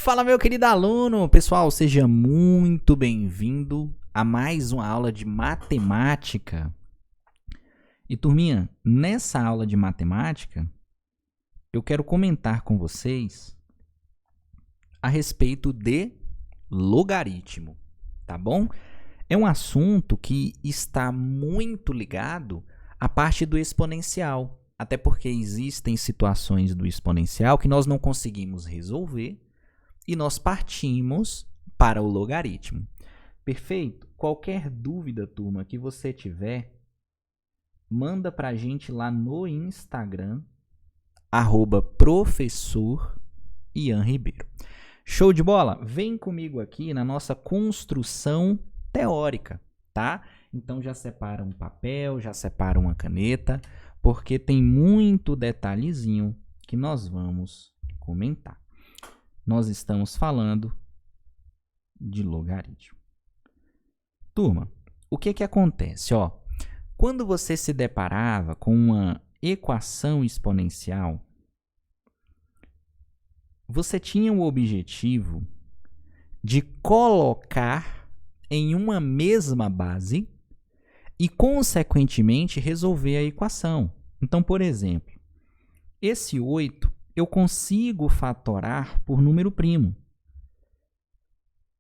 Fala, meu querido aluno! Pessoal, seja muito bem-vindo a mais uma aula de matemática. E, turminha, nessa aula de matemática, eu quero comentar com vocês a respeito de logaritmo, tá bom? É um assunto que está muito ligado à parte do exponencial, até porque existem situações do exponencial que nós não conseguimos resolver e nós partimos para o logaritmo. Perfeito? Qualquer dúvida, turma, que você tiver, manda para a gente lá no Instagram, @professor Ian Ribeiro. Show de bola? Vem comigo aqui na nossa construção teórica, tá? Então já separa um papel, já separa uma caneta, porque tem muito detalhezinho que nós vamos comentar. Nós estamos falando de logaritmo. Turma, o que acontece? Quando você se deparava com uma equação exponencial, você tinha o objetivo de colocar em uma mesma base e, consequentemente, resolver a equação. Então, por exemplo, esse 8 eu consigo fatorar por número primo.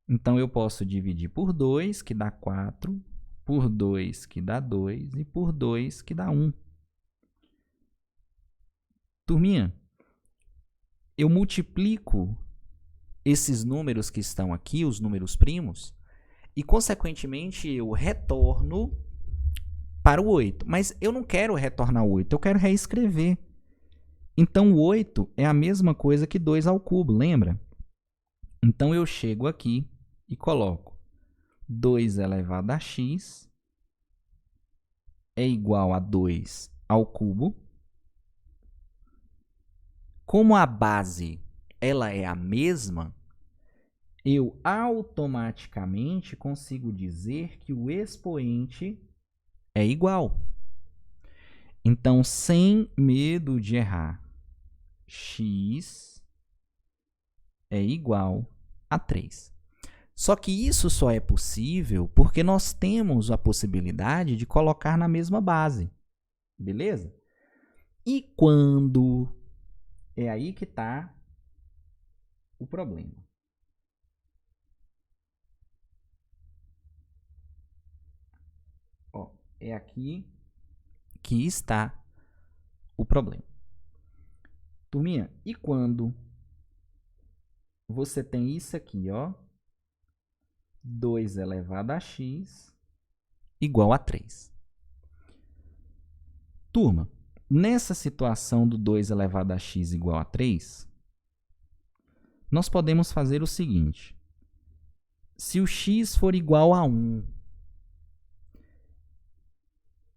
Então, eu posso dividir por 2, que dá 4, por 2, que dá 2, e por 2, que dá 1. Turminha, eu multiplico esses números que estão aqui, os números primos, e, consequentemente, eu retorno para o 8. Mas eu não quero retornar o 8, eu quero reescrever. Então, o 8 é a mesma coisa que 2 ao cubo, lembra? Então, eu chego aqui e coloco 2 elevado a x é igual a 2 ao cubo. Como a base ela é a mesma, eu automaticamente consigo dizer que o expoente é igual. Então, sem medo de errar, x é igual a 3. Só que isso só é possível porque nós temos a possibilidade de colocar na mesma base. Beleza? E quando... É aí que está o problema. É aqui que está o problema. Turminha, e quando você tem isso aqui, 2 elevado a x igual a 3. Turma, nessa situação do 2 elevado a x igual a 3, nós podemos fazer o seguinte. Se o x for igual a 1,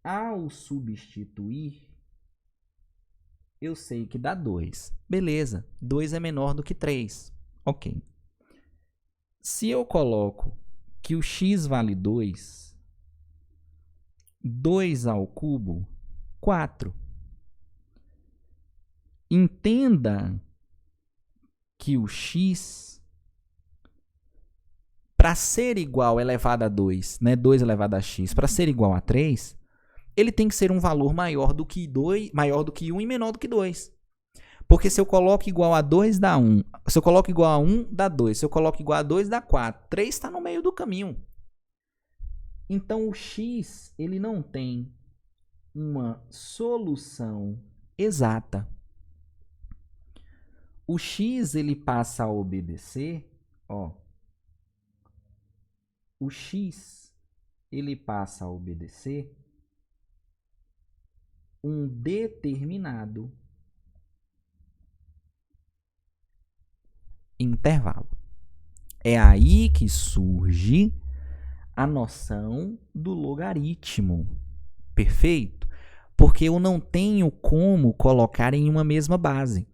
ao substituir, eu sei que dá 2. Beleza, 2 é menor do que 3. Ok. Se eu coloco que o x vale 2, 2 ao cubo, 4. Entenda que o x, para ser igual elevado a 2, 2 elevado a x, para ser igual a 3, ele tem que ser um valor maior do que 1 e menor do que 2. Porque se eu coloco igual a 2, dá 1. Se eu coloco igual a 1, dá 2. Se eu coloco igual a 2, dá 4. 3 está no meio do caminho. Então, o x ele não tem uma solução exata. O x ele passa a obedecer, o x ele passa a obedecer um determinado intervalo. É aí que surge a noção do logaritmo. Perfeito? Porque eu não tenho como colocar em uma mesma base.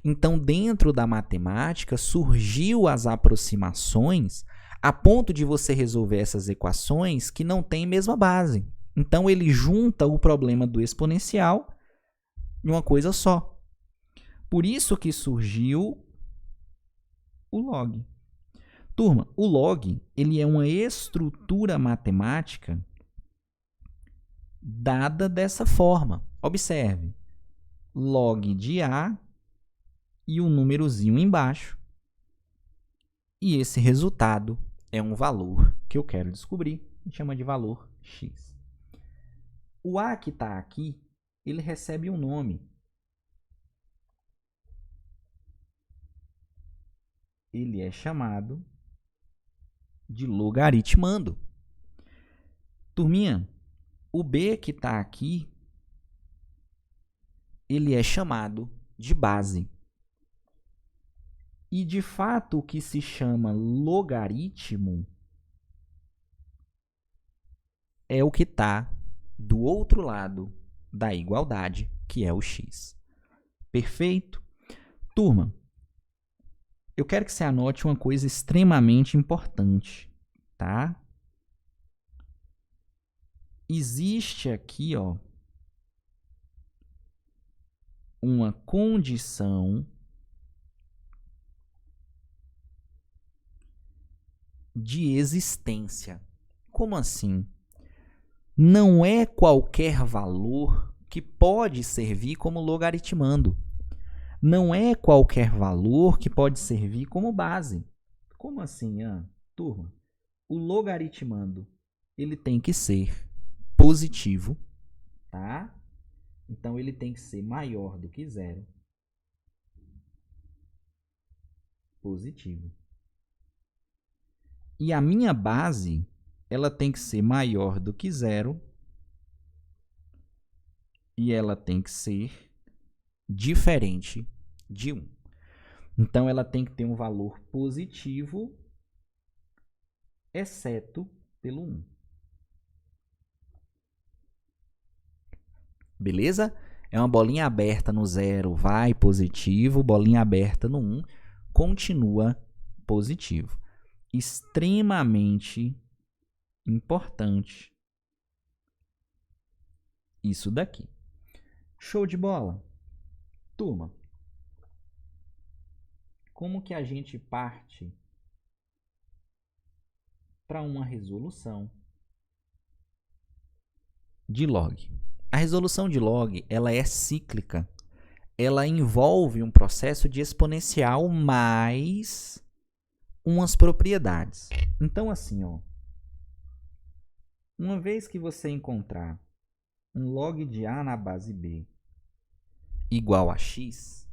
Então, dentro da matemática, surgiu as aproximações a ponto de você resolver essas equações que não têm mesma base. Então, ele junta o problema do exponencial em uma coisa só. Por isso que surgiu o log. Turma, o log ele é uma estrutura matemática dada dessa forma. Observe, log de A e um númerozinho embaixo. E esse resultado é um valor que eu quero descobrir. A gente chama de valor x. O A que está aqui, ele recebe um nome. Ele é chamado de logaritmando. Turminha, o B que está aqui, ele é chamado de base. E, de fato, o que se chama logaritmo é o que está do outro lado da igualdade, que é o x. Perfeito? Turma, eu quero que você anote uma coisa extremamente importante, tá? Existe aqui, ó, uma condição de existência. Como assim? Não é qualquer valor que pode servir como logaritmando. Não é qualquer valor que pode servir como base. Como assim, turma? O logaritmando, ele tem que ser positivo, tá? Então, ele tem que ser maior do que zero. Positivo. E a minha base, ela tem que ser maior do que zero. E ela tem que ser diferente de 1. Então, ela tem que ter um valor positivo, exceto pelo 1. Beleza? É uma bolinha aberta no 0, vai positivo. Bolinha aberta no 1, continua positivo. Extremamente importante isso daqui. Show de bola? Turma, como que a gente parte para uma resolução de log? A resolução de log, ela é cíclica. Ela envolve um processo de exponencial mais umas propriedades. Então, assim, ó, uma vez que você encontrar um log de A na base B igual a x,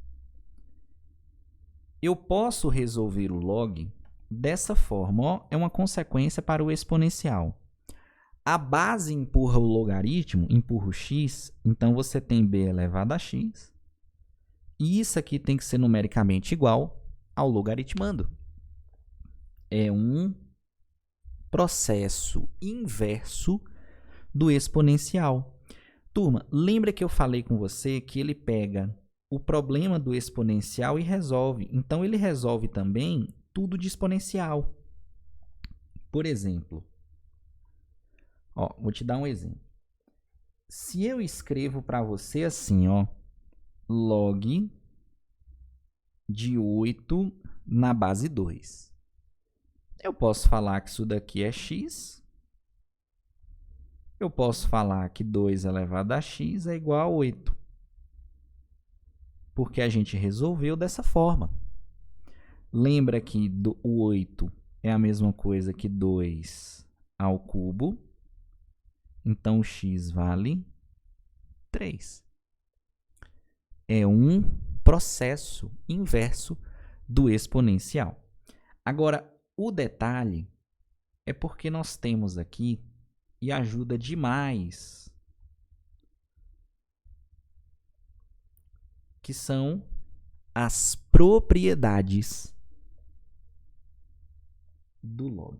eu posso resolver o log dessa forma. Ó, é uma consequência para o exponencial. A base empurra o logaritmo, empurra o x, então você tem b elevado a x. E isso aqui tem que ser numericamente igual ao logaritmando. É um processo inverso do exponencial. Turma, lembra que eu falei com você que ele pega o problema do exponencial e resolve. Então, ele resolve também tudo de exponencial. Por exemplo, ó, vou te dar um exemplo. Se eu escrevo para você assim, ó, log de 8 na base 2. Eu posso falar que isso daqui é x. Eu posso falar que 2 elevado a x é igual a 8. Porque a gente resolveu dessa forma. Lembra que o 8 é a mesma coisa que 2 ao cubo. Então, o x vale 3. É um processo inverso do exponencial. Agora, o detalhe é porque nós temos aqui, e ajuda demais, que são as propriedades do log.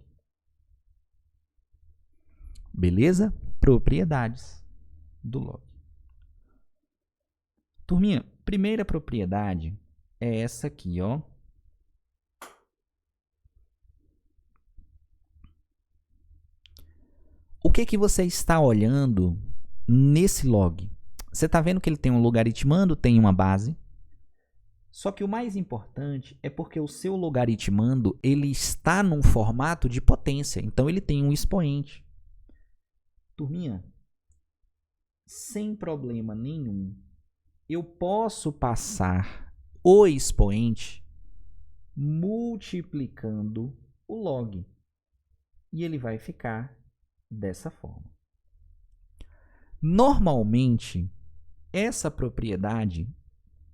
Beleza? Propriedades do log. Turminha, primeira propriedade é essa aqui, ó. O que você está olhando nesse log? Você está vendo que ele tem um logaritmando, tem uma base. Só que o mais importante é porque o seu logaritmando ele está num formato de potência. Então, ele tem um expoente. Turminha, sem problema nenhum, eu posso passar o expoente multiplicando o log. E ele vai ficar dessa forma. Normalmente, essa propriedade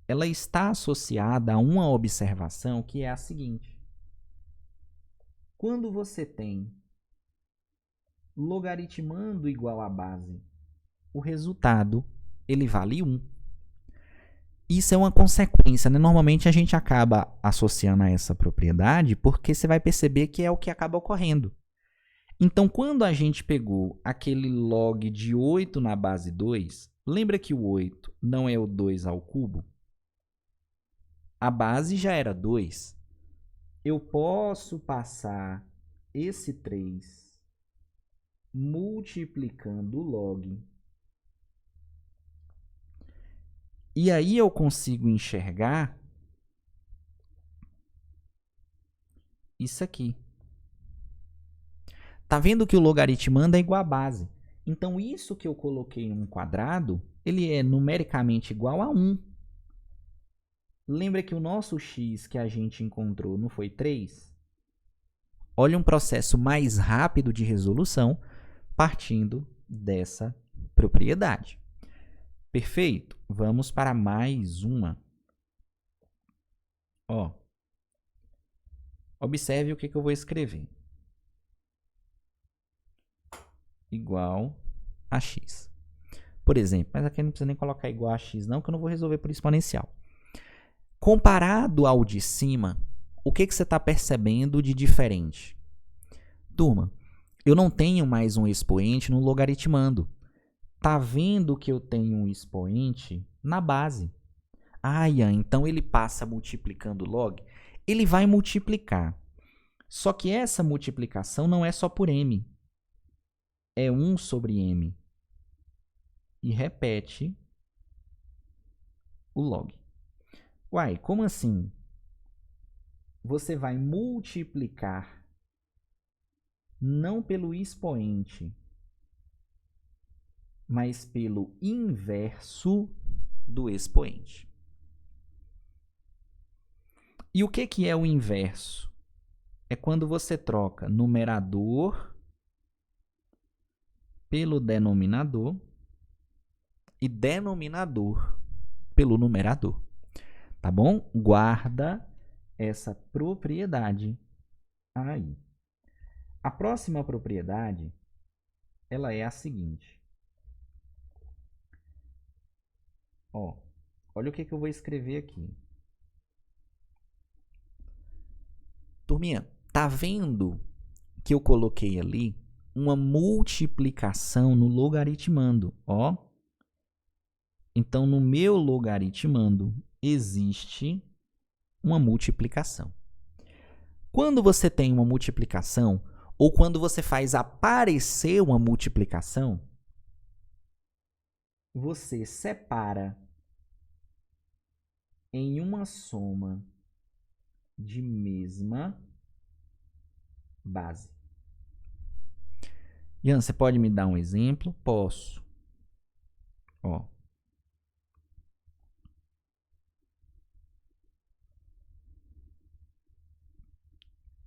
ela está associada a uma observação que é a seguinte. Quando você tem logaritmando igual a base, o resultado ele vale 1. Isso é uma consequência, né? Normalmente a gente acaba associando a essa propriedade porque você vai perceber que é o que acaba ocorrendo. Então, quando a gente pegou aquele log de 8 na base 2, lembra que o 8 não é o 2 ao cubo? A base já era 2. Eu posso passar esse 3 multiplicando o log. E aí eu consigo enxergar isso aqui. Tá vendo que o logaritmando é igual à base. Então, isso que eu coloquei em um quadrado, ele é numericamente igual a 1. Lembra que o nosso x que a gente encontrou não foi 3? Olha um processo mais rápido de resolução partindo dessa propriedade. Perfeito? Vamos para mais uma. Ó, observe o que eu vou escrever. Igual a x. Por exemplo, mas aqui não precisa nem colocar igual a x não, que eu não vou resolver por exponencial. Comparado ao de cima, o que você está percebendo de diferente? Turma, eu não tenho mais um expoente no logaritmando. Tá vendo que eu tenho um expoente na base. Ah, Ian, então ele passa multiplicando log? Ele vai multiplicar. Só que essa multiplicação não é só por m. É 1 sobre m. E repete o log. Uai, como assim? Você vai multiplicar não pelo expoente, mas pelo inverso do expoente. E o que é o inverso? É quando você troca numerador pelo denominador e denominador pelo numerador. Tá bom? Guarda essa propriedade aí. A próxima propriedade, ela é a seguinte. Ó, olha o que eu vou escrever aqui. Turminha, tá vendo que eu coloquei ali uma multiplicação no logaritmando, ó? Então, no meu logaritmando existe uma multiplicação. Quando você tem uma multiplicação, ou quando você faz aparecer uma multiplicação, você separa em uma soma de mesma base. Ian, você pode me dar um exemplo? Posso. Ó.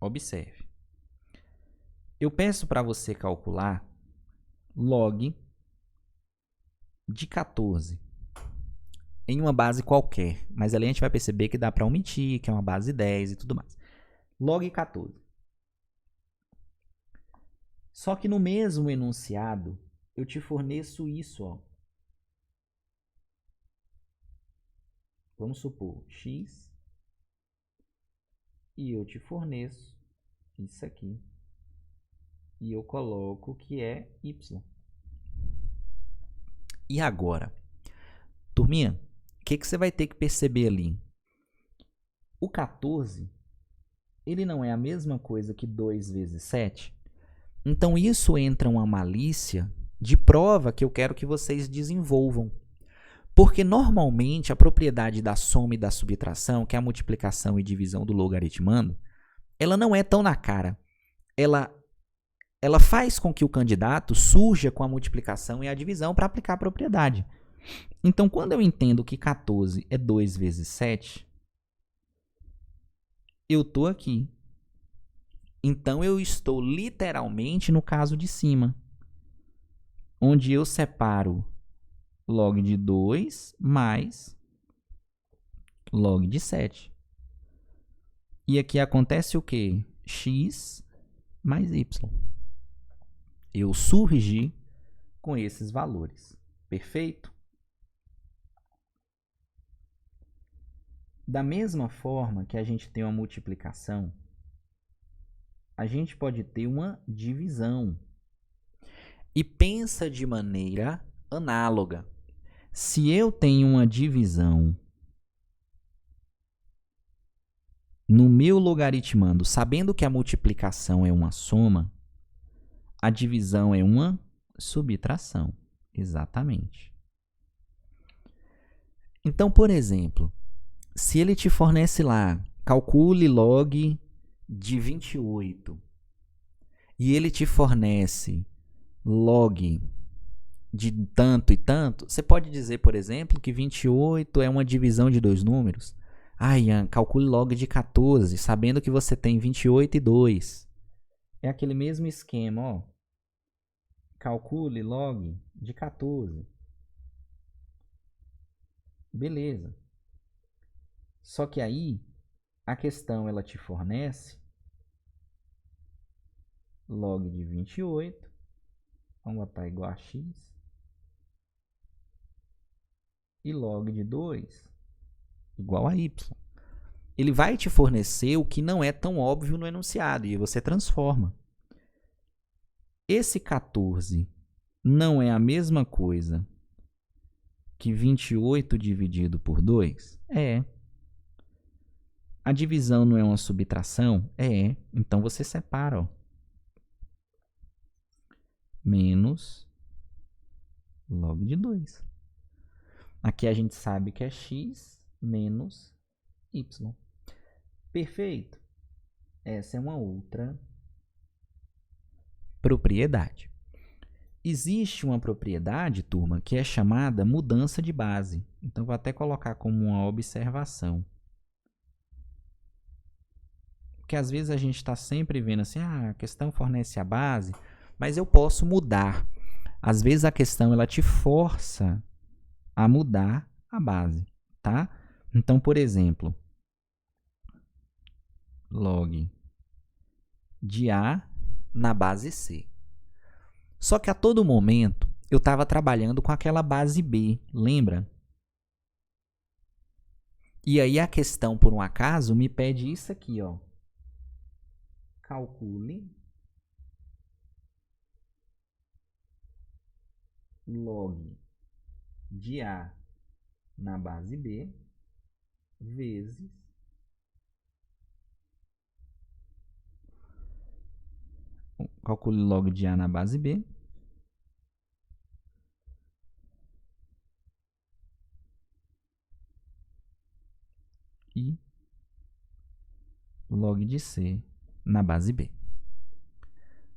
Observe. Eu peço para você calcular log de 14 em uma base qualquer, mas ali a gente vai perceber que dá para omitir, que é uma base 10 e tudo mais. Log 14. Só que no mesmo enunciado, eu te forneço isso, ó. Vamos supor x e eu te forneço isso aqui. E eu coloco que é y. E agora? Turminha, o que você vai ter que perceber ali? O 14, ele não é a mesma coisa que 2 vezes 7? Então, isso entra uma malícia de prova que eu quero que vocês desenvolvam. Porque normalmente a propriedade da soma e da subtração, que é a multiplicação e divisão do logaritmando, ela não é tão na cara. Ela faz com que o candidato surja com a multiplicação e a divisão para aplicar a propriedade. Então, quando eu entendo que 14 é 2 vezes 7, eu estou aqui. Então, eu estou literalmente no caso de cima, onde eu separo log de 2 mais log de 7. E aqui acontece o quê? X mais y. Eu surgi com esses valores. Perfeito? Da mesma forma que a gente tem uma multiplicação, a gente pode ter uma divisão. E pensa de maneira análoga. Se eu tenho uma divisão no meu logaritmando, sabendo que a multiplicação é uma soma, a divisão é uma subtração. Exatamente. Então, por exemplo, se ele te fornece lá, calcule log de 28, e ele te fornece log de tanto e tanto, você pode dizer, por exemplo, que 28 é uma divisão de dois números. Ian, calcule log de 14, sabendo que você tem 28 e 2. É aquele mesmo esquema, ó. Calcule log de 14. Beleza. Só que aí, a questão ela te fornece log de 28. Vamos botar igual a x. E log de 2 igual a y. Ele vai te fornecer o que não é tão óbvio no enunciado. E você transforma. Esse 14 não é a mesma coisa que 28 dividido por 2? É. A divisão não é uma subtração? É. Então, você separa. Ó. Menos log de 2. Aqui a gente sabe que é x menos y. Perfeito? Essa é uma outra propriedade. Existe uma propriedade, turma, que é chamada mudança de base. Então, vou até colocar como uma observação. Porque às vezes a gente está sempre vendo assim, a questão fornece a base, mas eu posso mudar. Às vezes a questão ela te força a mudar a base, tá? Então, por exemplo, log de A na base C. Só que a todo momento eu estava trabalhando com aquela base B, lembra? E aí a questão, por um acaso, me pede isso aqui, ó. Calcule log de A na base B vezes calcule log de A na base B e log de C na base B.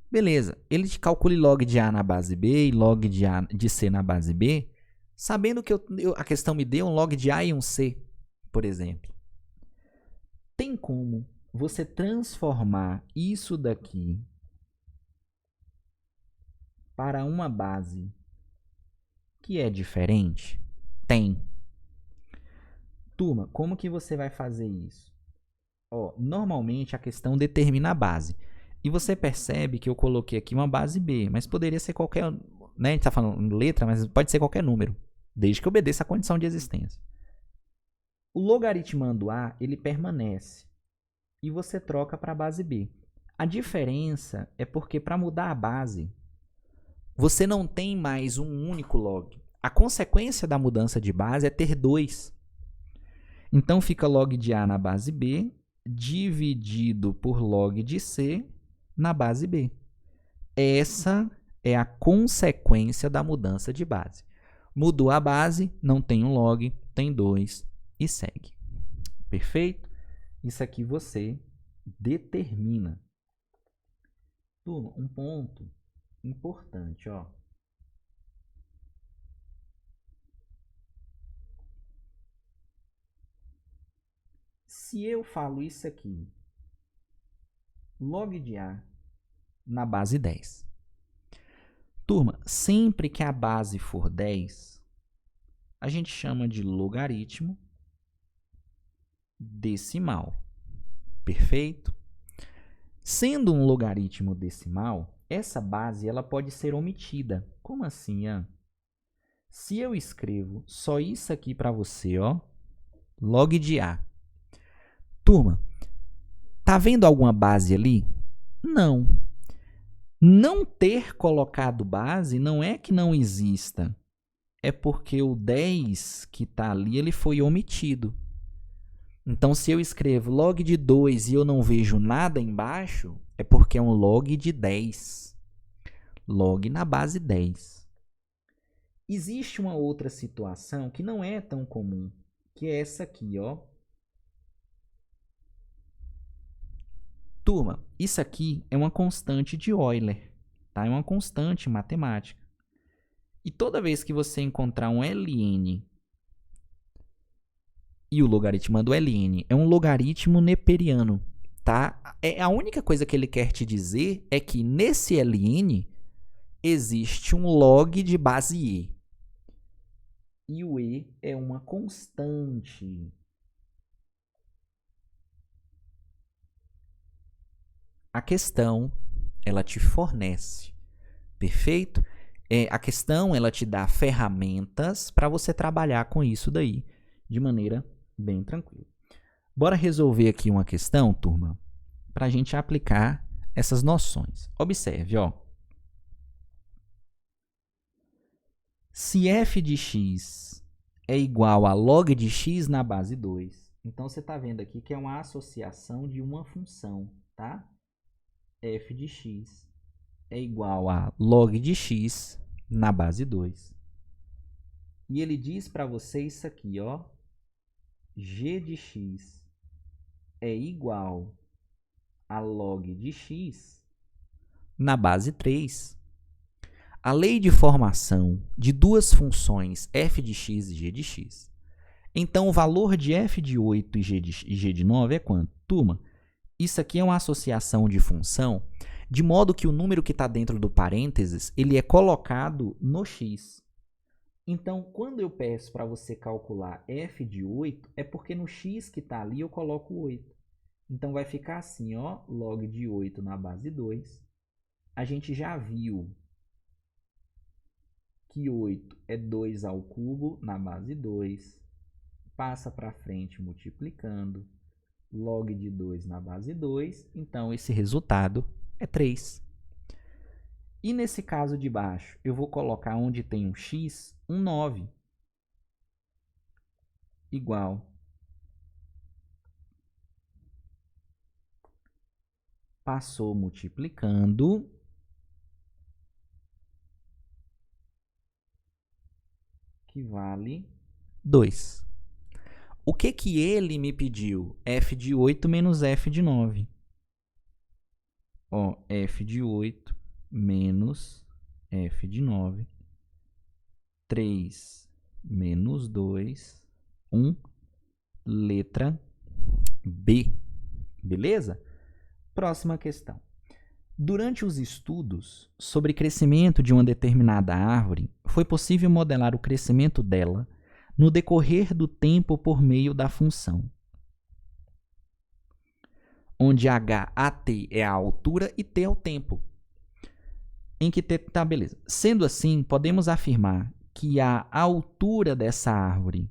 Beleza, ele te calcule log de A na base B e log de C na base B, sabendo que a questão me deu um log de A e um C, por exemplo. Tem como você transformar isso daqui para uma base que é diferente? Tem. Turma, como que você vai fazer isso? Ó, normalmente a questão determina a base. E você percebe que eu coloquei aqui uma base B, mas poderia ser qualquer, né? A gente está falando letra, mas pode ser qualquer número, desde que obedeça a condição de existência. O logaritmando A, ele permanece e você troca para a base B. A diferença é porque para mudar a base, você não tem mais um único log. A consequência da mudança de base é ter 2. Então fica log de A na base B dividido por log de C na base B. Essa é a consequência da mudança de base. Mudou a base, não tem um log, tem 2 e segue. Perfeito? Isso aqui você determina. Turma, um ponto importante, ó. Se eu falo isso aqui, log de A na base 10. Turma, sempre que a base for 10, a gente chama de logaritmo decimal. Perfeito? Sendo um logaritmo decimal, essa base ela pode ser omitida. Como assim, Ian? Se eu escrevo só isso aqui para você, ó, log de A. Turma, tá vendo alguma base ali? Não. Não ter colocado base não é que não exista. É porque o 10 que está ali ele foi omitido. Então, se eu escrevo log de 2 e eu não vejo nada embaixo, é porque é um log de 10. Log na base 10. Existe uma outra situação que não é tão comum, que é essa aqui, ó. Turma, isso aqui é uma constante de Euler, tá? É uma constante matemática. E toda vez que você encontrar um ln e o logaritmo do ln é um logaritmo neperiano, tá? A única coisa que ele quer te dizer é que nesse ln existe um log de base e. E o e é uma constante. A questão, ela te fornece, perfeito? A questão, ela te dá ferramentas para você trabalhar com isso daí de maneira bem tranquila. Bora resolver aqui uma questão, turma, para a gente aplicar essas noções. Observe, ó. Se f de x é igual a log de x na base 2, então você está vendo aqui que é uma associação de uma função, tá? F de x é igual a log de x na base 2. E ele diz para você isso aqui, ó. G de x é igual a log de x na base 3. A lei de formação de duas funções f de x e g de x. Então, o valor de f de 8 e g de 9 é quanto? Turma, isso aqui é uma associação de função, de modo que o número que está dentro do parênteses, ele é colocado no x. Então, quando eu peço para você calcular f de 8, é porque no x que está ali eu coloco 8. Então, vai ficar assim, ó, log de 8 na base 2. A gente já viu que 8 é 2 ao cubo na base 2. Passa para frente multiplicando. Log de 2 na base 2. Então, esse resultado é 3. E nesse caso de baixo, eu vou colocar onde tem um x, um 9. Igual. Passou multiplicando. Que vale 2. O que que ele me pediu? F de 8 menos F de 9. Ó, F de 8 menos F de 9. 3 menos 2. 1. Letra B. Beleza? Próxima questão. Durante os estudos sobre crescimento de uma determinada árvore, foi possível modelar o crescimento dela no decorrer do tempo por meio da função, onde HAT é a altura e T é o tempo. Em que T tá, beleza. Sendo assim, podemos afirmar que a altura dessa árvore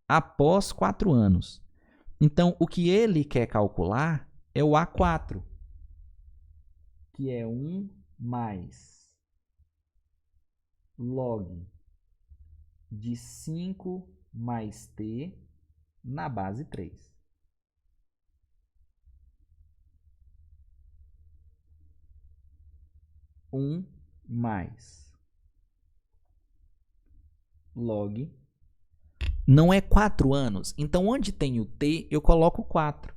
após 4 anos. Então, o que ele quer calcular é o A4, que é 1 mais log de 5 mais t na base 3. Mais log. Não é 4 anos. Então, onde tem o t, eu coloco 4.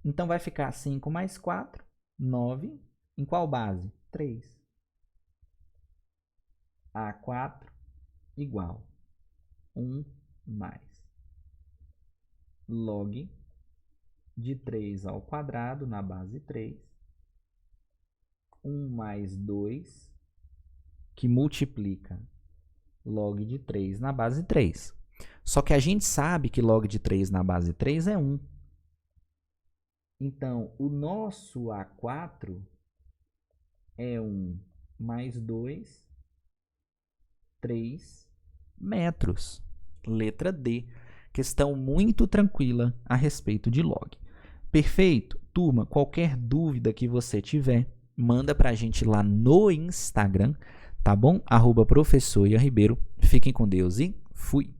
Então, vai ficar 5 mais 4, 9. Em qual base? 3. A4 igual 1 mais log de 3 ao quadrado na base 3. 1 mais 2, que multiplica log de 3 na base 3. Só que a gente sabe que log de 3 na base 3 é 1. Então, o nosso A4 é 1 mais 2, 3 metros. Letra D. Questão muito tranquila a respeito de log. Perfeito? Turma, qualquer dúvida que você tiver, manda pra gente lá no Instagram, tá bom? @professor Ian Ribeiro. Fiquem com Deus e fui!